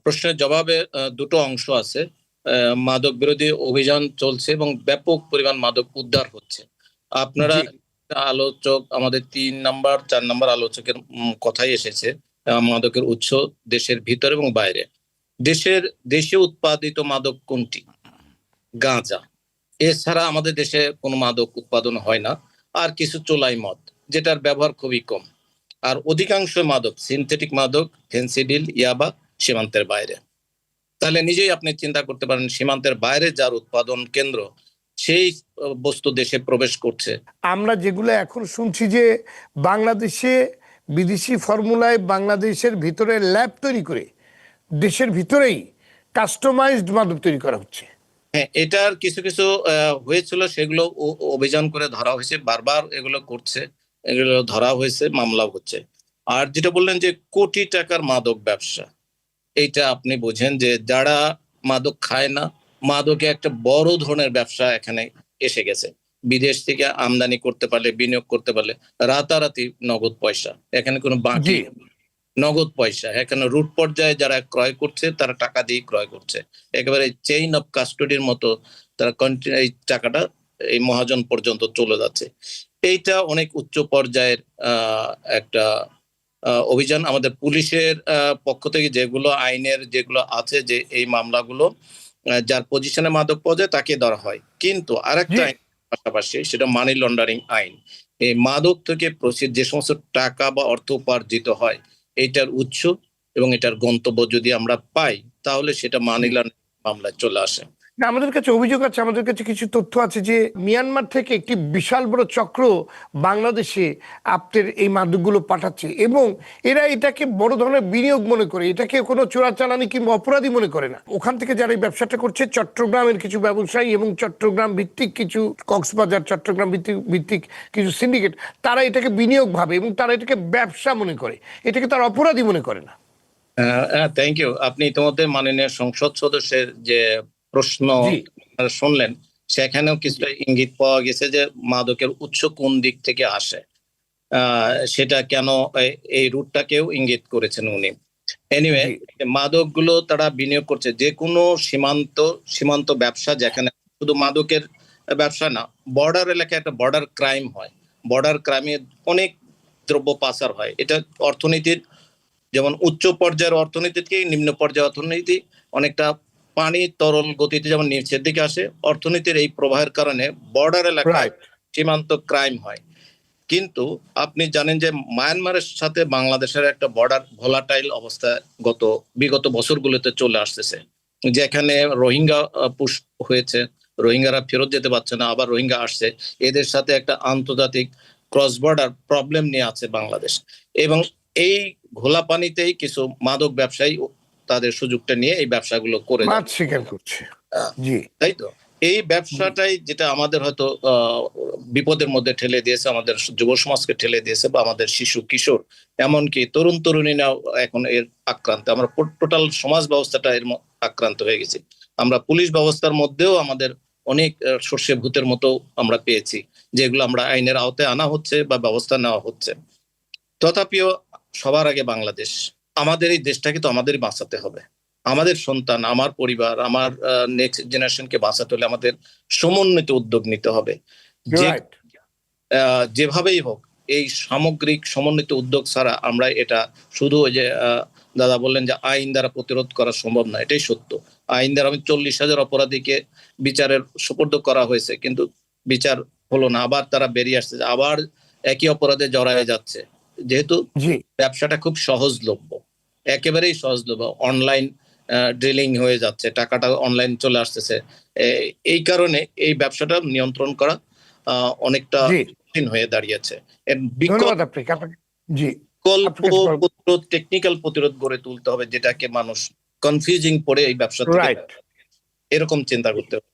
প্রশ্নের জবাবে দুটো অংশ আছে। মাদক বিরোধী অভিযান চলছে এবং ব্যাপক পরিমাণ মাদক উদ্ধার হচ্ছে। আপনারা আলোচক আমাদের 3 নাম্বার 4 নাম্বার আলোচকের কথাই এসেছে। মাদকের উৎস দেশের ভিতরে এবং বাইরে। দেশে উৎপাদিত মাদক কোনটি? গাঁজা। এছাড়া আমাদের দেশে কোনো মাদক উৎপাদন হয় না। আর কিছু চোলাই মদ, যেটার ব্যবহার খুবই কম। আর অধিকাংশ মাদক সিনথেটিক মাদক, ফেন্সিডিল, ইয়াবা সীমান্তের বাইরে। তাহলে নিজেই আপনি চিন্তা করতে পারেন, সীমান্তের বাইরে যার উৎপাদন কেন্দ্র, সেই বস্তু দেশে প্রবেশ করছে। আমরা যেগুলো এখন শুনছি যে বাংলাদেশে বিদেশি ফর্মুলায় বাংলাদেশের ভিতরে ল্যাব তৈরি করে দেশের ভিতরেই কাস্টমাইজড মাদক তৈরি করা হচ্ছে। হ্যাঁ, এটার কিছু কিছু হয়েছিল, সেগুলো অভিযান করে ধরা হয়েছে। বারবার এগুলো করছে, এগুলো ধরা হয়েছে, মামলা হচ্ছে। আর যেটা বললেন যে কোটি টাকার মাদক ব্যবসা, এইটা আপনি বোঝেন যে যারা মাদক খায় না, মাদকে একটা বড় ধরনের ব্যবসা এখানে এসে গেছে। বিদেশ থেকে আমদানি করতে পারলে, বিনিয়োগ করতে পারলে রাতারাতি নগদ পয়সা, এখানে কোনো বাকি নগদ পয়সা। এখানে রুট পর্যায়ে যারা ক্রয় করছে তারা টাকা দিয়ে ক্রয় করছে, একেবারে চেইন অফ কাস্টডির মতো তারা এই টাকাটা এই মহাজন পর্যন্ত চলে যাচ্ছে। এইটা অনেক উচ্চ পর্যায়ের একটা অভিযান। আমাদের পুলিশের পক্ষ থেকে যেগুলো আইনের যেগুলো আছে, যে এই মামলাগুলো যার পজিশনে মাদক পাওয়া যায় তাকে ধরা হয়। কিন্তু আরেকটা আইন পাশাপাশি, সেটা মানি লন্ডারিং আইন। এই মাদক থেকে যে সমস্ত টাকা বা অর্থ উপার্জিত হয়, এইটার উৎস এবং এটার গন্তব্য যদি আমরা পাই, তাহলে সেটা মানি লন্ডারিং মামলায় চলে আসে। আমাদের কাছে অভিযোগ আছে, আমাদের কাছে কিছু তথ্য আছে যে মিয়ানমার থেকে একটি বিশাল বড় চক্র বাংলাদেশে আপনার এই মাদকগুলো পাঠাচ্ছে এবং এরা এটাকে বড় ধরনের বিনিয়োগ মনে করে, এটাকে কোনো চোরাচালানি কিংবা অপরাধী মনে করে না। ওখান থেকে যারা এই ব্যবসাটা করছে চট্টগ্রামের কিছু ব্যবসায়ী এবং চট্টগ্রাম ভিত্তিক কিছু, কক্সবাজার চট্টগ্রাম ভিত্তিক কিছু সিন্ডিকেট, তারা এটাকে বিনিয়োগ ভাবে এবং তারা এটাকে ব্যবসা মনে করে, এটাকে তারা অপরাধী মনে করে না। Thank you. আপনি ইতিমধ্যে মাননীয় সংসদ সদস্যের যে প্রশ্ন শুনলেন, সেখানেও কিছুটা ইঙ্গিত পাওয়া গেছে যে মাদকের উৎস কোন দিক থেকে আসে, সেটা কেন, এই রুটটাকেও ইঙ্গিত করেছেন উনি। এনিওয়ে, মাদকগুলো তারা বিনিয়োগ করছে যে কোনো সীমান্ত ব্যবসা, যেখানে শুধু মাদকের ব্যবসা না, বর্ডার এলাকায় একটা বর্ডার ক্রাইম হয়। বর্ডার ক্রাইমে অনেক দ্রব্য পাচার হয়। এটা অর্থনীতির যেমন উচ্চ পর্যায়ের অর্থনীতি থেকে নিম্ন পর্যায়ের অর্থনীতি অনেকটা পানি তরল গতিতে যেমন নিচের দিকে আসে, অর্থনীতির এই প্রবাহের কারণে বর্ডার এলাকায় সীমান্ত ক্রাইম হয়। কিন্তু আপনি জানেন যে মায়ানমারের সাথে বাংলাদেশের একটা বর্ডার ভোলাটাইল অবস্থা বিগত বছরগুলোতে চলে আসতেছে, যেখানে রোহিঙ্গা পুশ হয়েছে, রোহিঙ্গারা ফেরত যেতে পারছে না, আবার রোহিঙ্গা আসছে। এদের সাথে একটা আন্তর্জাতিক ক্রস বর্ডার প্রবলেম নিয়ে আছে বাংলাদেশ। এবং এই ঘোলা পানিতেই কিছু মাদক ব্যবসায়ী তাদের সুযোগটা নিয়ে এই ব্যবসাগুলো করে স্বীকার করছে। তাই তো এই ব্যবসাটাই যেটা আমাদের হয়তো বিপদের মধ্যে ঠেলে দিয়েছে, আমাদের যুব সমাজকে ঠেলে দিয়েছে, বা আমাদের শিশু কিশোর এমনকি তরুণ তরুণীরাও এখন এর আক্রান্ত। আমরা টোটাল সমাজ ব্যবস্থাটা এর আক্রান্ত হয়ে গেছি। আমরা পুলিশ ব্যবস্থার মধ্যেও আমাদের অনেক সর্ষে ভূতের মতো আমরা পেয়েছি, যেগুলো আমরা আইনের আওতায় আনা হচ্ছে বা ব্যবস্থা নেওয়া হচ্ছে। তথাপিও সবার আগে বাংলাদেশ, আমাদের এই দেশটাকে তো আমাদেরই বাঁচাতে হবে। আমাদের সন্তান, আমার পরিবার, আমার নেক্সট জেনারেশনকে বাঁচাতে হলে আমাদের সমন্বিত উদ্যোগ নিতে হবে। যেভাবেই হোক এই সামগ্রিক সমন্বিত উদ্যোগ ছাড়া আমরা এটা শুধু ওই যে দাদা বললেন যে আইন দ্বারা প্রতিরোধ করা সম্ভব না, এটাই সত্য। আইন দ্বারা 40,000 অপরাধীকে বিচারের সুপর্দ করা হয়েছে, কিন্তু বিচার হলো না, আবার তারা বেরিয়ে আসছে, আবার একই অপরাধে জড়ায় যাচ্ছে। যেহেতু ব্যবসাটা খুব সহজলভ্য, একেবারেই সহজলভ্য, অনলাইন ড্রিলিং হয়ে যাচ্ছে, টাকাটা অনলাইন চলে আসতেছে। এই কারণে এই ব্যবসাটা নিয়ন্ত্রণ করা অনেকটা কঠিন হয়ে দাঁড়িয়েছে। টেকনিক্যাল প্রতিরোধ গড়ে তুলতে হবে, যেটাকে মানুষ কনফিউজিং পড়ে এই ব্যবসা থেকে এরকম চিন্তা করতে হবে।